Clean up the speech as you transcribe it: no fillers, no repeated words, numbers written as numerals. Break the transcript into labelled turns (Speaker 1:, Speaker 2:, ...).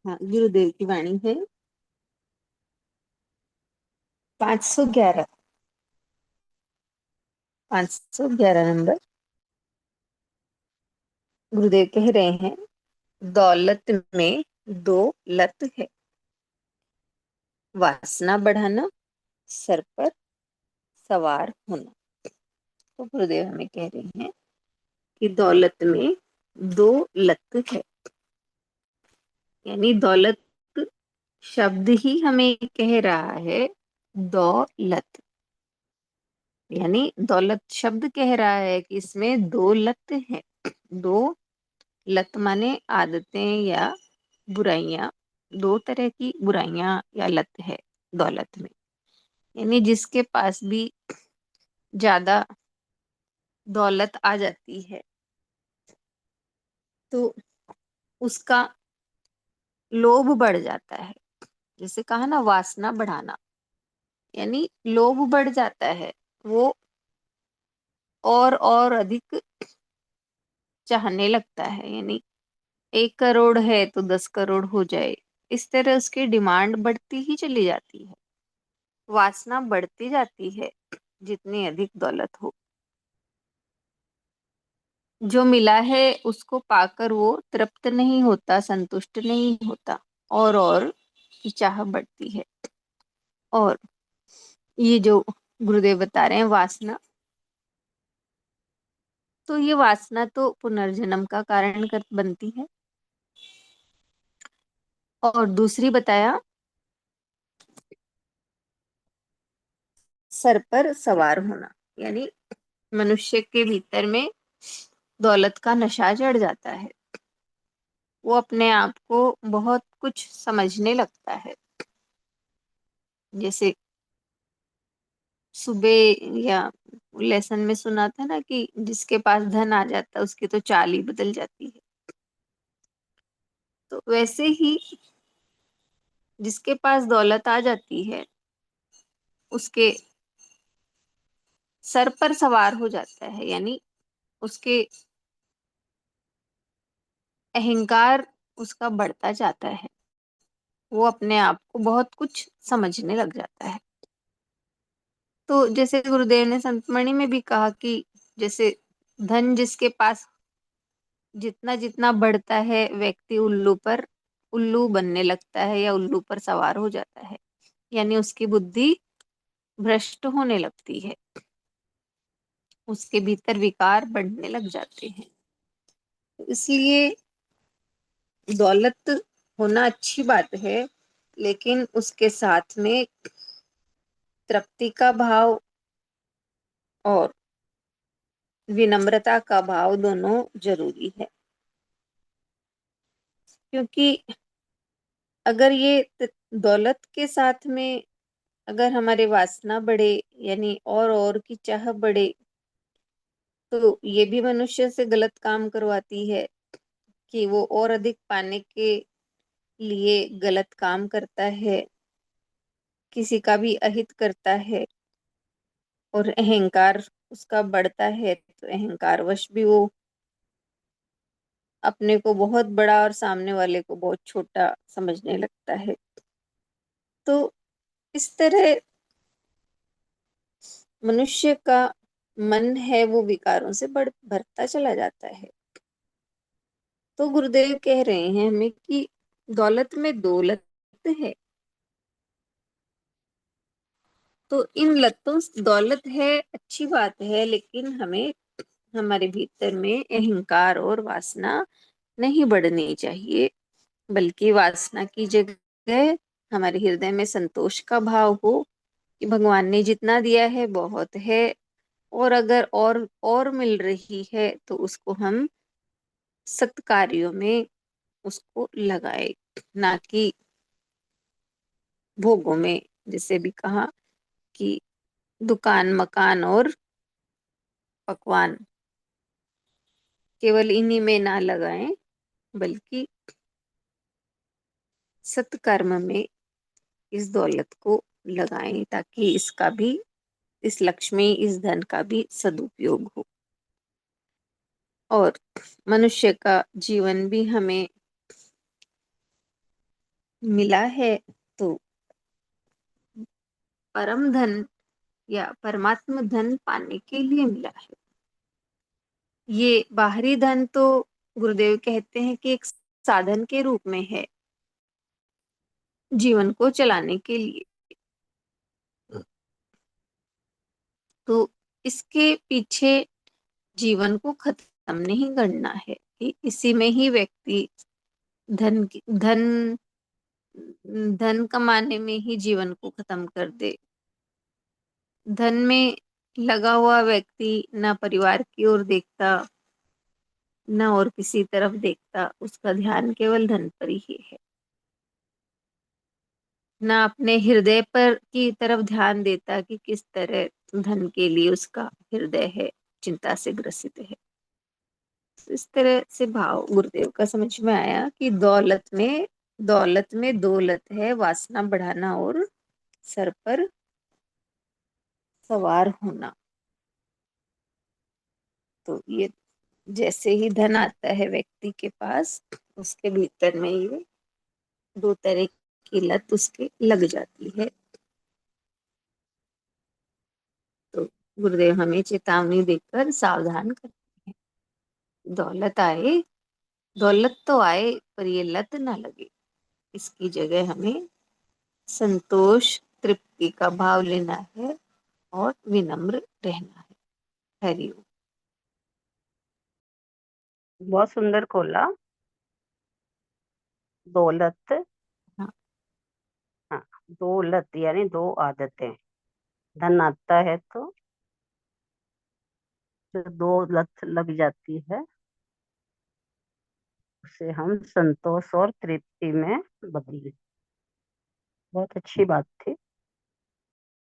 Speaker 1: हाँ, गुरुदेव की वाणी है। 511। 511 नंबर। गुरुदेव कह रहे हैं, दौलत में दो लत है। वासना बढ़ाना, सर पर सवार होना। तो गुरुदेव हमें कह रहे हैं कि दौलत में दो लत है। यानी दौलत शब्द ही हमें कह रहा है दौलत। यानी दौलत शब्द कह रहा है कि इसमें दो लत है। दो लत माने आदतें या बुराइयां। दो तरह की बुराइयां या लत है दौलत में। यानी जिसके पास भी ज्यादा दौलत आ जाती है तो उसका लोभ बढ़ जाता है। जैसे कहा ना, वासना बढ़ाना, यानी लोभ बढ़ जाता है। वो और अधिक चाहने लगता है। यानी 1 करोड़ है तो 10 करोड़ हो जाए, इस तरह उसकी डिमांड बढ़ती ही चली जाती है। वासना बढ़ती जाती है जितनी अधिक दौलत हो। जो मिला है उसको पाकर वो तृप्त नहीं होता, संतुष्ट नहीं होता, और की चाह बढ़ती है। और ये जो गुरुदेव बता रहे हैं वासना, तो ये वासना तो पुनर्जन्म का कारण कर बनती है। और दूसरी बताया, सर पर सवार होना। यानी मनुष्य के भीतर में दौलत का नशा चढ़ जाता है। वो अपने आप को बहुत कुछ समझने लगता है। जैसे सुबह या लेसन में सुना था ना कि जिसके पास धन आ जाता है उसकी तो चाल ही बदल जाती है। तो वैसे ही जिसके पास दौलत आ जाती है उसके सर पर सवार हो जाता है। यानी उसके अहंकार उसका बढ़ता जाता है। वो अपने आप को बहुत कुछ समझने लग जाता है। तो जैसे गुरुदेव ने संतमणि में भी कहा कि जैसे धन जिसके पास जितना जितना बढ़ता है, व्यक्ति उल्लू पर उल्लू बनने लगता है या उल्लू पर सवार हो जाता है। यानी उसकी बुद्धि भ्रष्ट होने लगती है, उसके भीतर विकार बढ़ने लग जाते हैं। इसलिए दौलत होना अच्छी बात है, लेकिन उसके साथ में तृप्ति का भाव और विनम्रता का भाव दोनों जरूरी है। क्योंकि अगर ये दौलत के साथ में अगर हमारे वासना बढ़े, यानी और की चाह बढ़े, तो ये भी मनुष्य से गलत काम करवाती है कि वो और अधिक पाने के लिए गलत काम करता है, किसी का भी अहित करता है। और अहंकार उसका बढ़ता है तो अहंकारवश भी वो अपने को बहुत बड़ा और सामने वाले को बहुत छोटा समझने लगता है। तो इस तरह मनुष्य का मन है वो विकारों से भरता चला जाता है। तो गुरुदेव कह रहे हैं हमें कि दौलत में दौलत है। तो इन लतों दौलत है अच्छी बात है, लेकिन हमें हमारे भीतर में अहंकार और वासना नहीं बढ़नी चाहिए। बल्कि वासना की जगह हमारे हृदय में संतोष का भाव हो कि भगवान ने जितना दिया है बहुत है, और अगर और मिल रही है तो उसको हम सत्कार्यों में उसको लगाए, ना कि भोगों में। जैसे भी कहा कि दुकान मकान और पकवान केवल इन्हीं में ना लगाएं, बल्कि सत्कर्म में इस दौलत को लगाएं, ताकि इसका भी, इस लक्ष्मी, इस धन का भी सदुपयोग हो। और मनुष्य का जीवन भी हमें मिला है तो परम धन या परमात्म धन पाने के लिए मिला है। ये बाहरी धन तो गुरुदेव कहते हैं कि एक साधन के रूप में है जीवन को चलाने के लिए। तो इसके पीछे जीवन को खत्म नहीं करना है कि इसी में ही व्यक्ति धन धन कमाने में ही जीवन को खत्म कर दे। धन में लगा हुआ व्यक्ति ना परिवार की ओर देखता, ना और किसी तरफ देखता, उसका ध्यान केवल धन पर ही है। ना अपने हृदय पर की तरफ ध्यान देता कि किस तरह धन के लिए उसका हृदय है, चिंता से ग्रसित है। इस तरह से भाव गुरुदेव का समझ में आया कि दौलत में दौलत है, वासना बढ़ाना और सर पर सवार होना। तो ये जैसे ही धन आता है व्यक्ति के पास, उसके भीतर में ये दो तरह की लत उसके लग जाती है। तो गुरुदेव हमें चेतावनी देकर सावधान करते हैं। दौलत तो आए पर ये लत ना लगे। इसकी जगह हमें संतोष तृप्ति का भाव लेना है और विनम्र रहना है। हरिओम।
Speaker 2: बहुत सुंदर खोला। दौलत।
Speaker 1: हाँ।
Speaker 2: हाँ, दौलत यानी दो आदतें। धन आता है तो जो दो लत लग जाती है उसे हम संतोष और तृप्ति में बदलें। बहुत अच्छी बात थी।